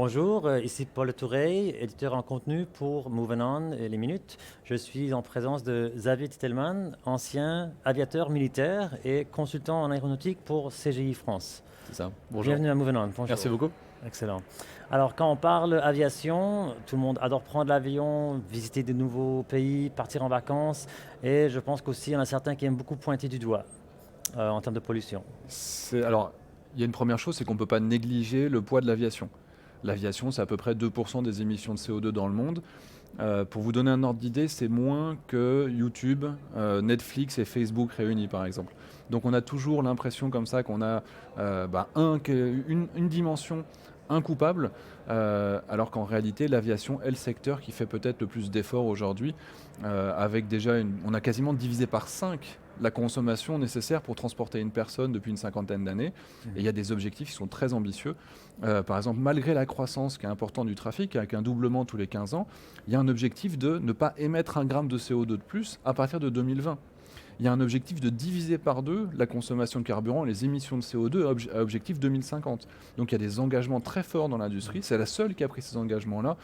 Bonjour, ici Paul Touré, éditeur en contenu pour Moving On et Les Minutes. Je suis en présence de Xavier Titelman, ancien aviateur militaire et consultant en aéronautique pour CGI France. C'est ça. Bonjour. Bienvenue à Moving On, Merci bonjour. beaucoup. Excellent. Alors quand on parle aviation, tout le monde adore prendre l'avion, visiter de nouveaux pays, partir en vacances et je pense qu'aussi il y en a certains qui aiment beaucoup pointer du doigt en termes de pollution. Alors, il y a une première chose, c'est qu'on ne peut pas négliger le poids de l'aviation. L'aviation, c'est à peu près 2% des émissions de CO2 dans le monde. Pour vous donner un ordre d'idée, c'est moins que YouTube, Netflix et Facebook réunis, par exemple. Donc on a toujours l'impression comme ça qu'on a une dimension incoupable, alors qu'en réalité, l'aviation est le secteur qui fait peut-être le plus d'efforts aujourd'hui, avec déjà, on a quasiment divisé par 5 la consommation nécessaire pour transporter une personne depuis une cinquantaine d'années. Et il y a des objectifs qui sont très ambitieux. Par exemple, malgré la croissance qui est importante du trafic, avec un doublement tous les 15 ans, il y a un objectif de ne pas émettre 1 gramme de CO2 de plus à partir de 2020. Il y a un objectif de diviser par 2 la consommation de carburant et les émissions de CO2 à objectif 2050. Donc il y a des engagements très forts dans l'industrie. C'est la seule qui a pris ces engagements-là.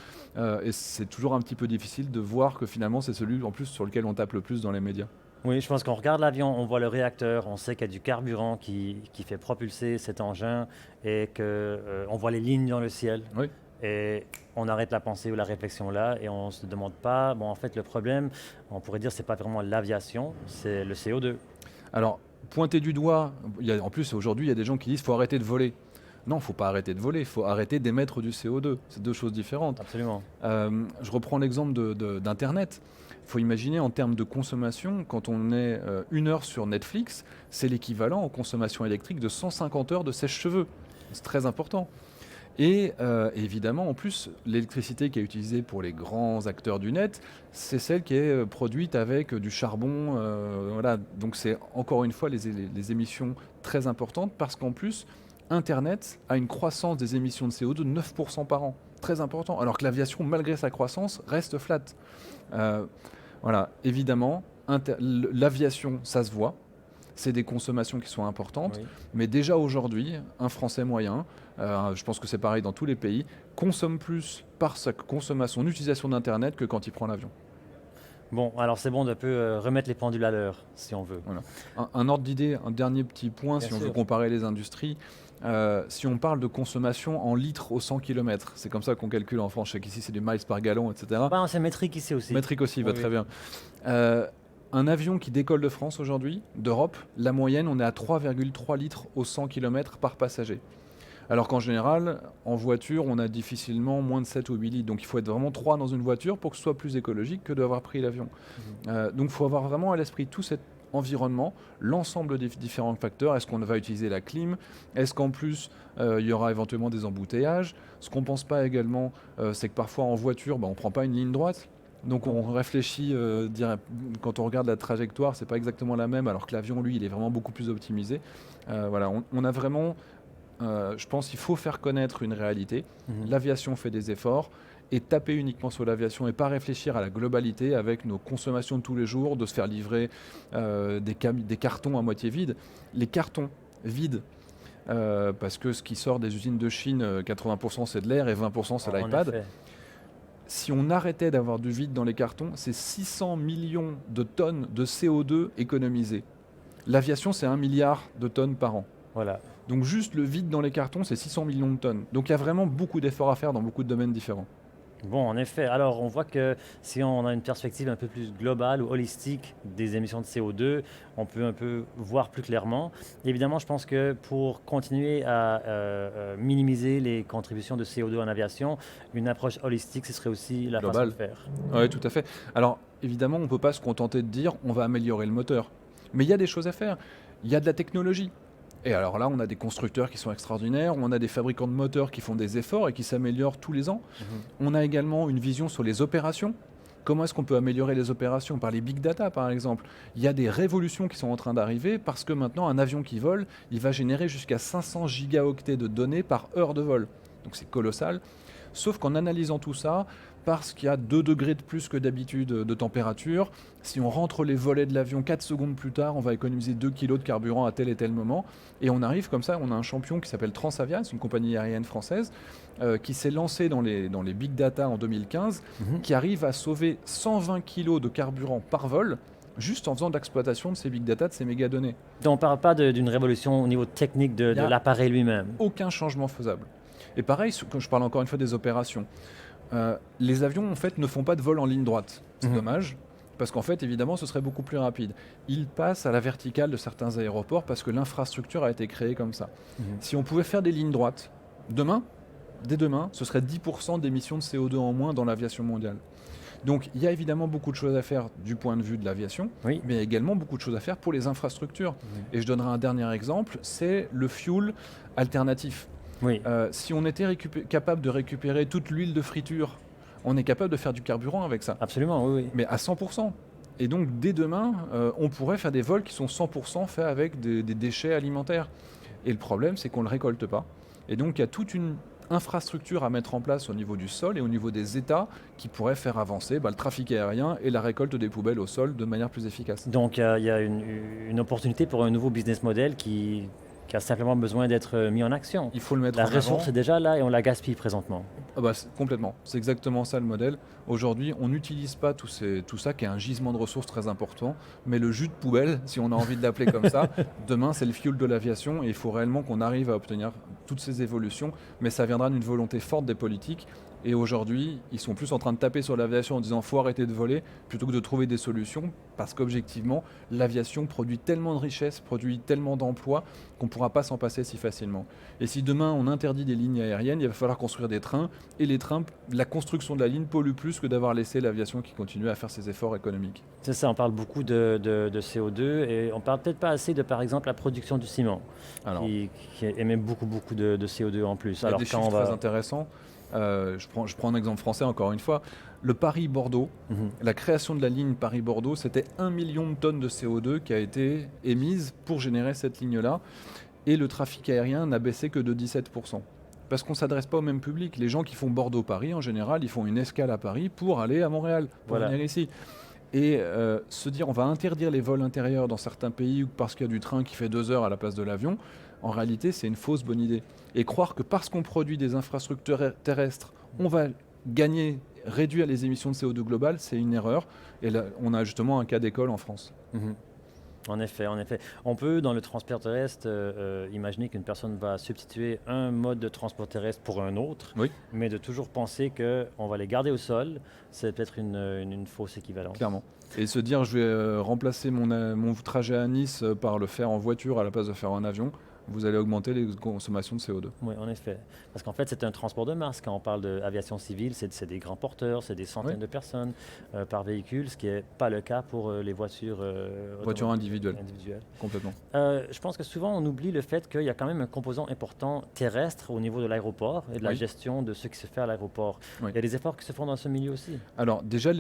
Et c'est toujours un petit peu difficile de voir que finalement c'est celui en plus sur lequel on tape le plus dans les médias. Oui, je pense qu'on regarde l'avion, on voit le réacteur, on sait qu'il y a du carburant qui fait propulser cet engin et qu'on voit les lignes dans le ciel. Oui. Et on arrête la pensée ou la réflexion là et on ne se demande pas, bon en fait le problème, on pourrait dire c'est pas vraiment l'aviation, c'est le CO2. Alors, pointer du doigt, en plus aujourd'hui il y a des gens qui disent qu'il faut arrêter de voler. Non, il ne faut pas arrêter de voler, il faut arrêter d'émettre du CO2. C'est deux choses différentes. Absolument. Je reprends l'exemple d'Internet. Il faut imaginer en termes de consommation, quand on est 1 heure sur Netflix, c'est l'équivalent en consommation électrique de 150 heures de sèche-cheveux. C'est très important. Et évidemment, en plus, l'électricité qui est utilisée pour les grands acteurs du net, c'est celle qui est produite avec du charbon. Voilà. Donc c'est encore une fois les émissions très importantes parce qu'en plus, Internet a une croissance des émissions de CO2 de 9% par an. Très important. Alors que l'aviation, malgré sa croissance, reste flat. Voilà. Évidemment, l'aviation, ça se voit. C'est des consommations qui sont importantes. Oui. Mais déjà aujourd'hui, un Français moyen, je pense que c'est pareil dans tous les pays, consomme plus par sa consommation, son utilisation d'Internet que quand il prend l'avion. Bon, alors c'est bon de peu remettre les pendules à l'heure si on veut. Voilà. Un ordre d'idée, un dernier petit point, Bien si on veut sûr. comparer les industries. Si on parle de consommation en litres au 100 km, c'est comme ça qu'on calcule en France. Je sais qu'ici c'est des miles par gallon, etc. Bah, c'est métrique ici aussi. Métrique aussi, va Oui, très oui. bien. Un avion qui décolle de France aujourd'hui, d'Europe, la moyenne, on est à 3,3 litres au 100 km par passager. Alors qu'en général, en voiture, on a difficilement moins de 7 ou 8 litres. Donc il faut être vraiment 3 dans une voiture pour que ce soit plus écologique que d'avoir pris l'avion. Donc il faut avoir vraiment à l'esprit tout cet environnement, l'ensemble des différents facteurs. Est-ce qu'on va utiliser la clim? Est-ce qu'en plus, il y aura éventuellement des embouteillages? Ce qu'on ne pense pas également, c'est que parfois en voiture, on ne prend pas une ligne droite. Donc on réfléchit, quand on regarde la trajectoire, c'est pas exactement la même, alors que l'avion, lui, il est vraiment beaucoup plus optimisé. Voilà, on a vraiment, je pense qu'il faut faire connaître une réalité. L'aviation fait des efforts, et taper uniquement sur l'aviation et pas réfléchir à la globalité avec nos consommations de tous les jours, de se faire livrer des cartons à moitié vides. Les cartons vides, parce que ce qui sort des usines de Chine, 80% c'est de l'air et 20% c'est En l'iPad. effet. Si on arrêtait d'avoir du vide dans les cartons, c'est 600 millions de tonnes de CO2 économisées. L'aviation, c'est 1 milliard de tonnes par an. Voilà. Donc juste le vide dans les cartons, c'est 600 millions de tonnes. Donc il y a vraiment beaucoup d'efforts à faire dans beaucoup de domaines différents. Bon, en effet. Alors, on voit que si on a une perspective un peu plus globale ou holistique des émissions de CO2, on peut un peu voir plus clairement. Évidemment, je pense que pour continuer à minimiser les contributions de CO2 en aviation, une approche holistique, ce serait aussi la façon Global. de faire. Oui, tout à fait. Alors évidemment, on ne peut pas se contenter de dire on va améliorer le moteur. Mais il y a des choses à faire. Il y a de la technologie. Et alors là, on a des constructeurs qui sont extraordinaires, on a des fabricants de moteurs qui font des efforts et qui s'améliorent tous les ans. On a également une vision sur les opérations. Comment est-ce qu'on peut améliorer les opérations par les big data, par exemple? Il y a des révolutions qui sont en train d'arriver parce que maintenant, un avion qui vole, il va générer jusqu'à 500 gigaoctets de données par heure de vol. Donc c'est colossal. Sauf qu'en analysant tout ça, parce qu'il y a 2 degrés de plus que d'habitude de température. Si on rentre les volets de l'avion 4 secondes plus tard, on va économiser 2 kilos de carburant à tel et tel moment. Et on arrive comme ça, on a un champion qui s'appelle Transavia, c'est une compagnie aérienne française, qui s'est lancée dans les big data en 2015, qui arrive à sauver 120 kilos de carburant par vol, juste en faisant de l'exploitation de ces big data, de ces méga données. Donc on ne parle pas d'une révolution au niveau technique de l'appareil lui-même. Aucun changement faisable. Et pareil, quand je parle encore une fois des opérations, les avions en fait ne font pas de vol en ligne droite. C'est dommage, parce qu'en fait évidemment ce serait beaucoup plus rapide. Ils passent à la verticale de certains aéroports parce que l'infrastructure a été créée comme ça. Si on pouvait faire des lignes droites, dès demain, ce serait 10% d'émissions de CO2 en moins dans l'aviation mondiale. Donc il y a évidemment beaucoup de choses à faire du point de vue de l'aviation, mais il y a également beaucoup de choses à faire pour les infrastructures. Et je donnerai un dernier exemple, c'est le fuel alternatif. Si on était capable de récupérer toute l'huile de friture, on est capable de faire du carburant avec ça. Absolument, oui. Mais à 100%. Et donc dès demain, on pourrait faire des vols qui sont 100% faits avec des déchets alimentaires. Et le problème, c'est qu'on ne le récolte pas. Et donc il y a toute une infrastructure à mettre en place au niveau du sol et au niveau des États qui pourraient faire avancer le trafic aérien et la récolte des poubelles au sol de manière plus efficace. Donc il y a une opportunité pour un nouveau business model qui a simplement besoin d'être mis en action. Il faut le mettre en avant. La ressource est déjà là et on la gaspille présentement. Complètement, c'est exactement ça le modèle. Aujourd'hui, on n'utilise pas tout ça qui est un gisement de ressources très important, mais le jus de poubelle, si on a envie de l'appeler comme ça, demain c'est le fuel de l'aviation et il faut réellement qu'on arrive à obtenir toutes ces évolutions, mais ça viendra d'une volonté forte des politiques. Et aujourd'hui, ils sont plus en train de taper sur l'aviation en disant « faut arrêter de voler » plutôt que de trouver des solutions, parce qu'objectivement, l'aviation produit tellement de richesses, produit tellement d'emplois qu'on ne pourra pas s'en passer si facilement. Et si demain on interdit des lignes aériennes, il va falloir construire des trains, et les trains, la construction de la ligne pollue plus que d'avoir laissé l'aviation qui continue à faire ses efforts économiques. C'est ça, on parle beaucoup de CO2 et on parle peut-être pas assez de, par exemple, la production du ciment, qui émet beaucoup de CO2 en plus. Il y a des chiffres très intéressants. Je prends un exemple français encore une fois. Le Paris-Bordeaux, la création de la ligne Paris-Bordeaux, c'était 1 million de tonnes de CO2 qui a été émise pour générer cette ligne-là. Et le trafic aérien n'a baissé que de 17%. Parce qu'on ne s'adresse pas au même public. Les gens qui font Bordeaux-Paris, en général, ils font une escale à Paris pour aller à Montréal, pour venir ici. Et se dire on va interdire les vols intérieurs dans certains pays parce qu'il y a du train qui fait 2 heures à la place de l'avion, en réalité c'est une fausse bonne idée. Et croire que parce qu'on produit des infrastructures terrestres, on va réduire les émissions de CO2 globales, c'est une erreur. Et là, on a justement un cas d'école en France. En effet. On peut, dans le transport terrestre, imaginer qu'une personne va substituer un mode de transport terrestre pour un autre, mais de toujours penser qu'on va les garder au sol, c'est peut-être une fausse équivalence. Clairement. Et se dire, je vais remplacer mon trajet à Nice par le faire en voiture à la place de faire en avion, vous allez augmenter les consommations de CO2. Oui, en effet. Parce qu'en fait, c'est un transport de masse. Quand on parle d'aviation civile, c'est des grands porteurs, c'est des centaines de personnes par véhicule, ce qui n'est pas le cas pour les voitures individuelles. Complètement. Je pense que souvent, on oublie le fait qu'il y a quand même un composant important terrestre au niveau de l'aéroport et de la gestion de ce qui se fait à l'aéroport. Il y a des efforts qui se font dans ce milieu aussi. Alors déjà,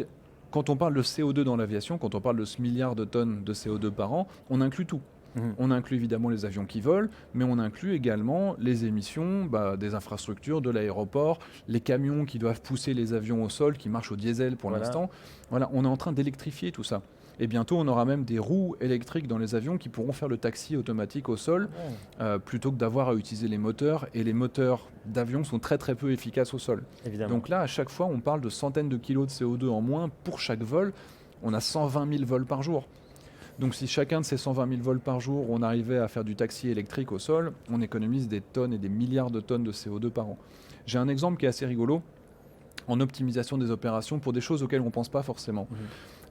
quand on parle de CO2 dans l'aviation, quand on parle de ce milliard de tonnes de CO2 par an, on inclut tout. On inclut évidemment les avions qui volent, mais on inclut également les émissions des infrastructures, de l'aéroport, les camions qui doivent pousser les avions au sol, qui marchent au diesel pour l'instant. Voilà, on est en train d'électrifier tout ça. Et bientôt, on aura même des roues électriques dans les avions qui pourront faire le taxi automatique au sol, plutôt que d'avoir à utiliser les moteurs. Et les moteurs d'avion sont très très peu efficaces au sol. Évidemment. Donc là, à chaque fois, on parle de centaines de kilos de CO2 en moins pour chaque vol. On a 120 000 vols par jour. Donc si chacun de ces 120 000 vols par jour, on arrivait à faire du taxi électrique au sol, on économise des tonnes et des milliards de tonnes de CO2 par an. J'ai un exemple qui est assez rigolo en optimisation des opérations pour des choses auxquelles on ne pense pas forcément.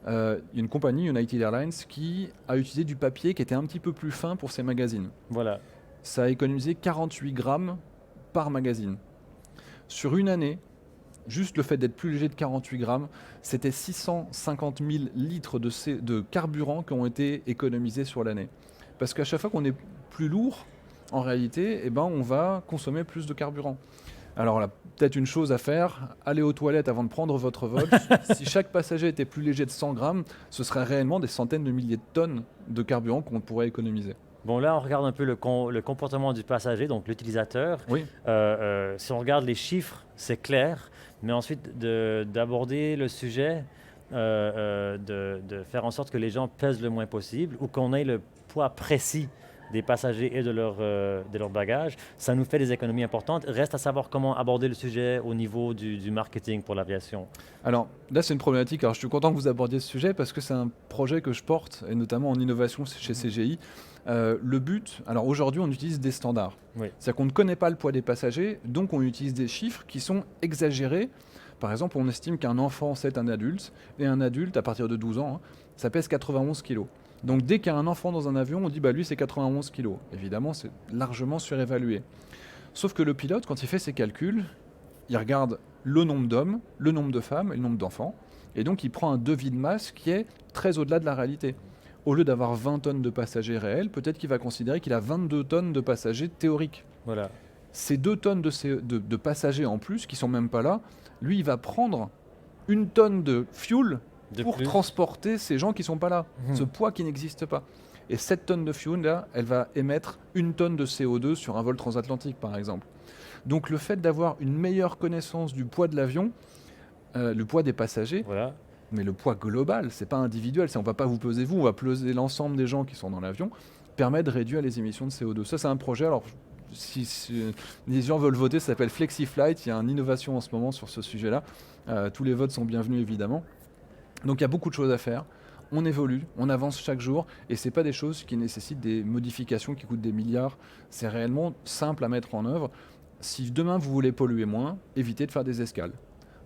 Il y a une compagnie, United Airlines, qui a utilisé du papier qui était un petit peu plus fin pour ses magazines. Voilà. Ça a économisé 48 grammes par magazine. Sur une année, juste le fait d'être plus léger de 48 grammes, c'était 650 000 litres de carburant qui ont été économisés sur l'année. Parce qu'à chaque fois qu'on est plus lourd, en réalité, on va consommer plus de carburant. Alors là, peut-être une chose à faire, allez aux toilettes avant de prendre votre vol. Si chaque passager était plus léger de 100 grammes, ce serait réellement des centaines de milliers de tonnes de carburant qu'on pourrait économiser. Bon, là, on regarde un peu le comportement du passager, donc l'utilisateur. Oui. Si on regarde les chiffres, c'est clair, mais ensuite d'aborder le sujet, de faire en sorte que les gens pèsent le moins possible ou qu'on ait le poids précis des passagers et de leur bagage, ça nous fait des économies importantes. Reste à savoir comment aborder le sujet au niveau du marketing pour l'aviation. Alors là, c'est une problématique. Alors, je suis content que vous abordiez ce sujet parce que c'est un projet que je porte, et notamment en innovation chez CGI. Le but, alors aujourd'hui, on utilise des standards. Oui. C'est-à-dire qu'on ne connaît pas le poids des passagers, donc on utilise des chiffres qui sont exagérés. Par exemple, on estime qu'un enfant, c'est un adulte, et un adulte, à partir de 12 ans, ça pèse 91 kilos. Donc dès qu'il y a un enfant dans un avion, on dit lui c'est 91 kilos. Évidemment, c'est largement surévalué. Sauf que le pilote, quand il fait ses calculs, il regarde le nombre d'hommes, le nombre de femmes et le nombre d'enfants. Et donc il prend un devis de masse qui est très au-delà de la réalité. Au lieu d'avoir 20 tonnes de passagers réels, peut-être qu'il va considérer qu'il a 22 tonnes de passagers théoriques. Voilà. Ces 2 tonnes de passagers en plus, qui sont même pas là, lui il va prendre 1 tonne de fuel pour transporter ces gens qui sont pas là. Ce poids qui n'existe pas. Et cette tonne de fuel là, elle va émettre 1 tonne de CO2 sur un vol transatlantique par exemple. Donc le fait d'avoir une meilleure connaissance du poids de l'avion, le poids des passagers, Voilà. mais le poids global, c'est pas individuel, on va pas vous peser vous, on va peser l'ensemble des gens qui sont dans l'avion, permet de réduire les émissions de CO2. Ça c'est un projet, alors si les gens veulent voter, ça s'appelle FlexiFlight, il y a une innovation en ce moment sur ce sujet-là, tous les votes sont bienvenus évidemment. Donc il y a beaucoup de choses à faire. On évolue, on avance chaque jour, et c'est pas des choses qui nécessitent des modifications qui coûtent des milliards. C'est réellement simple à mettre en œuvre. Si demain vous voulez polluer moins, évitez de faire des escales.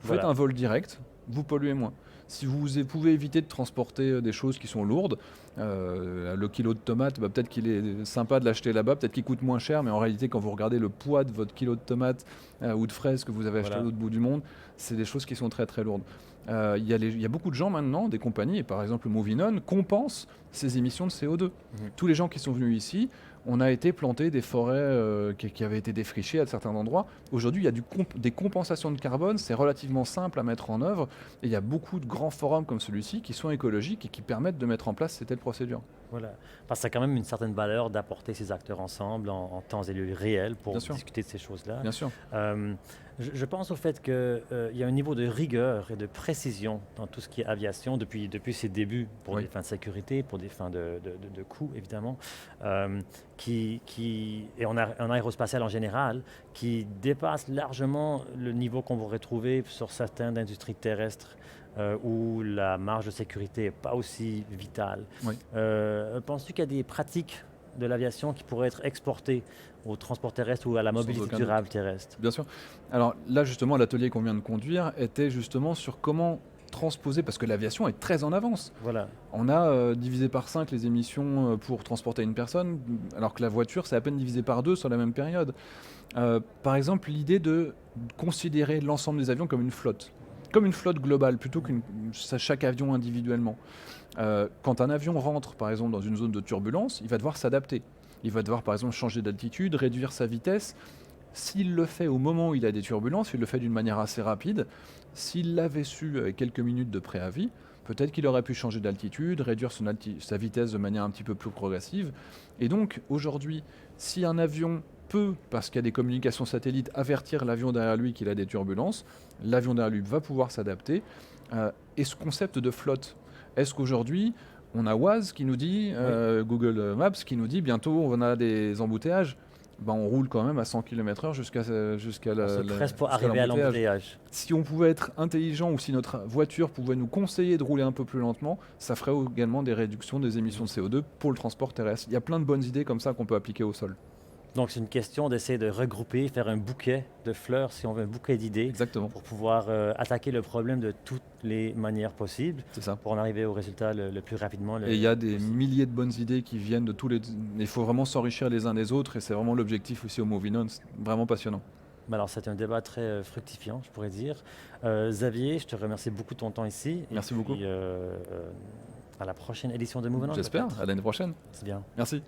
Vous faites un vol direct, vous polluez moins. Si vous pouvez éviter de transporter des choses qui sont lourdes, le kilo de tomate, peut-être qu'il est sympa de l'acheter là-bas, peut-être qu'il coûte moins cher, mais en réalité, quand vous regardez le poids de votre kilo de tomate ou de fraises que vous avez acheté à l'autre bout du monde, c'est des choses qui sont très très lourdes. Il y a beaucoup de gens maintenant, des compagnies, et par exemple Movinon, compensent ces émissions de CO2. Tous les gens qui sont venus ici, on a été planter des forêts qui avaient été défrichées à certains endroits. Aujourd'hui, il y a des compensations de carbone, c'est relativement simple à mettre en œuvre, et il y a beaucoup de grands forums comme celui-ci qui sont écologiques et qui permettent de mettre en place ces telles procédures. Voilà. Parce que ça a quand même une certaine valeur d'apporter ces acteurs ensemble en temps et lieu réel pour discuter de ces choses-là. Bien sûr. Je pense au fait qu'il y a un niveau de rigueur et de précision dans tout ce qui est aviation depuis ses débuts, pour des fins de sécurité, pour des fins de coûts évidemment, et en aérospatial en général, qui dépasse largement le niveau qu'on pourrait trouver sur certaines industries terrestres. Où la marge de sécurité n'est pas aussi vitale. Oui. Penses-tu qu'il y a des pratiques de l'aviation qui pourraient être exportées au transport terrestre ou à la mobilité durable terrestre? Bien sûr. Alors là, justement, l'atelier qu'on vient de conduire était justement sur comment transposer, parce que l'aviation est très en avance. Voilà. On a divisé par 5 les émissions pour transporter une personne, alors que la voiture, c'est à peine divisé par 2 sur la même période. Par exemple, l'idée de considérer l'ensemble des avions comme une flotte globale, plutôt que chaque avion individuellement. Quand un avion rentre, par exemple, dans une zone de turbulence, il va devoir s'adapter. Il va devoir, par exemple, changer d'altitude, réduire sa vitesse. S'il le fait au moment où il a des turbulences, il le fait d'une manière assez rapide. S'il l'avait su avec quelques minutes de préavis, peut-être qu'il aurait pu changer d'altitude, réduire sa vitesse de manière un petit peu plus progressive. Et donc, aujourd'hui, si un avion peut, parce qu'il y a des communications satellites, avertir l'avion derrière lui qu'il a des turbulences, l'avion derrière lui va pouvoir s'adapter. Et ce concept de flotte, est-ce qu'aujourd'hui, on a Waze qui nous dit, Google Maps qui nous dit bientôt on a des embouteillages, on roule quand même à 100 km/h jusqu'à presque pour arriver à l'embouteillage. Si on pouvait être intelligent ou si notre voiture pouvait nous conseiller de rouler un peu plus lentement, ça ferait également des réductions des émissions de CO2 pour le transport terrestre. Il y a plein de bonnes idées comme ça qu'on peut appliquer au sol. Donc c'est une question d'essayer de regrouper, faire un bouquet de fleurs, si on veut, un bouquet d'idées. Exactement. Pour pouvoir attaquer le problème de toutes les manières possibles. C'est ça. Pour en arriver au résultat le plus rapidement. Et il y a des milliers de bonnes idées qui viennent de tous les... Il faut vraiment s'enrichir les uns des autres et c'est vraiment l'objectif aussi au Movinon. C'est vraiment passionnant. Alors c'est un débat très fructifiant, je pourrais dire. Xavier, je te remercie beaucoup de ton temps ici. Merci beaucoup. À la prochaine édition de Movinon. J'espère, à l'année prochaine. C'est bien. Merci.